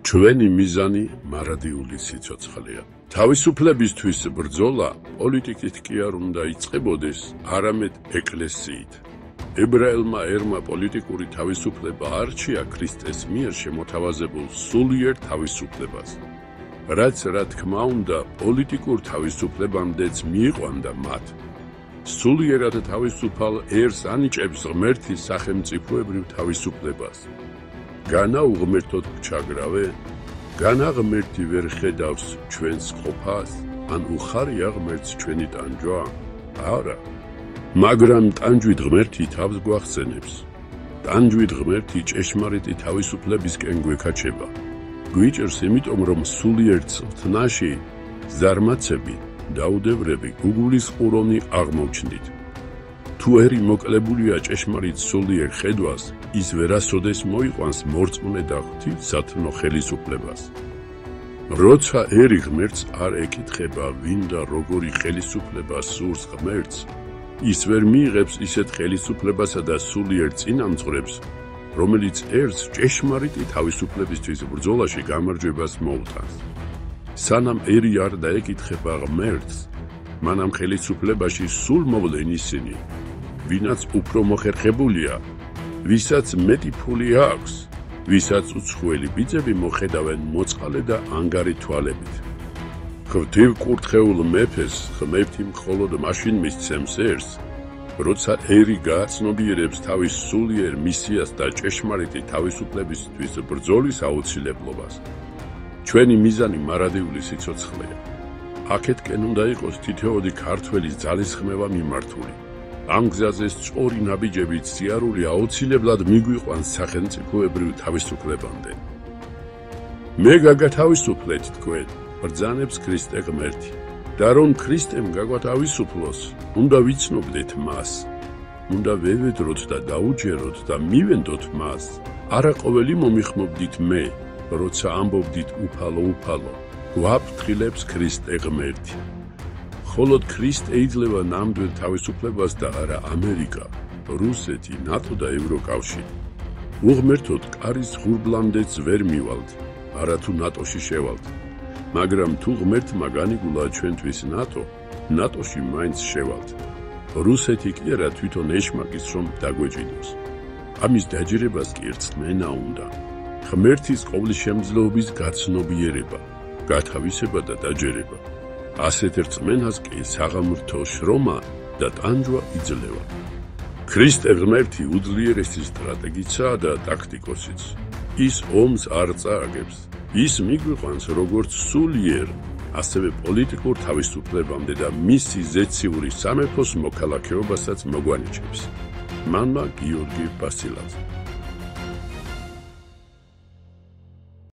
ჩვენი მიზანი მარადიული სიცოცხლეა. თავისუფლებისთვის ბრძოლა პოლიტიკით კი არ უნდა იწყებოდეს, არამედ ეკლესიით. ებრაელმა ერმა პოლიტიკური თავისუფლება არჩია ქრისტეს მიერ შემოთავაზებულ სულიერ თავისუფლებას. რაც რა თქმა უნდა, პოლიტიკურ თავისუფლებამდეც მიიყვანდა მათ. სულიერად თავისუფალ ერს ანიჭებს ღმერთი სახელმწიფოებრივ თავისუფლებას. განა უღმერთოდ ჩაგრავე, განა ღმერთი ვერ ხედავს ჩვენს ყოფას, ან უხარია ღმერთს ჩვენი ტანჯვა? არა. მაგრამ ტანჯვით ღმერთი თავს გვახსენებს. ტანჯვით ღმერთი ჭეშმარიტი თავისუფლებისკენ გვექაჩება. გვიჭერს იმიტომ, რომ სულიერ წვრთნაში ზარმაცები, დაუდევრები, გუგულის ყურონი აღმოჩნდით. თუ ერი მოკლებულია ჭეშმარიტ სულიერ ხედვას, ის ვერასოდეს მოიყვანს მორწმუნე და ღვთისმსათნო ხელისუფლებას. როცა ერი ღმერთს არ ეკითხება, ვინ და როგორი ხელისუფლება სურს ღმერთს, ის ვერ მიიღებს ისეთ ხელისუფლებასა და სულიერ წინამძღვრებს, რომელიც ერს ჭეშმარიტი თავისუფლებისთვის ბრძოლაში გამარჯვებას მოუტანს. სანამ ერი არ დაეკითხება ღმერთს, მანამ ხელისუფლებაში სულ მოვლენ ისინი, ვინაც უფრო მოხერხებულია, ვისაც მეტი ფული აქვს, ვისაც უცხოელი ბიძები მოხედავენ მოწყალე და ანგარი თვალებით. ღვთივკურთხეულ მეფეს ღმერთი მხოლოდ მაშინ მისცემს ერს, როცა ერი გააცნობიერებს თავის სულიერ მისიას და ჭეშმარიტი თავისუფლებისთვის ბრძოლის აუცილებლობას. ჩვენი მიზანი მარადიული სიცოცხლეა. აქეთკენ უნდა იყოს თითოეული ქართველის ძალისხმევა მიმართული. ამ გზაზე სწორი ნაბიჯებით სიარული აუცილებლად მიგვიყვანს სახელმწიფოებრივ თავისუფლებამდე. მე გაგათავისუფლეთ თქვენ, ბრძანებს ქრისტე ღმერთი. და რომ ქრისტემ გაგვათავისუფლოს, უნდა ვიცნობდეთ მას. უნდა ვევედროთ და დაუჯეროთ და მივენდოთ მას. არა ყოველი მომიხმობდით მე, როცა ამბობდით უფალო, გვაფრთხილებს ქრისტე ღმერთი. მხოლოდ ქრისტე იძლევა ნამდვილ თავისუფლებას და არა ამერიკა, რუსეთი, ნატო და ევროკავშირი. უღმერთოდ კარის ღურბლამდეც ვერ მივალთ, არათუ ნატოში შევალთ. მაგრამ თუ ღმერთმა განიგულა ჩვენთვის ნატოში მაინც შევალთ. რუსეთი კი არა თვითონ ეშმაკის რომ დაგვეჭიდოს. ამის დაჯერებას კი რწმენა უნდა. ღმერთის ყოვლისშემძლეობის გაცნობიერება, გათავისება და დაჯერება. ასეთ რწმენას კი საღამრთო შრომა და ტანჯვა იძლევა. ქრისტე ღმერთი უძლიერესი სტრატეგიცაა და ტაქტიკოსიც. ის ომს არ წააგებს. ის მიგვიყვანს როგორც სულიერ, ასევე პოლიტიკურ თავისუფლებამდე და მისი ზეციური სამეფოს მოქალაქეობასაც მოგვანიჭებს. მანმა გიორგი ბასილაძე.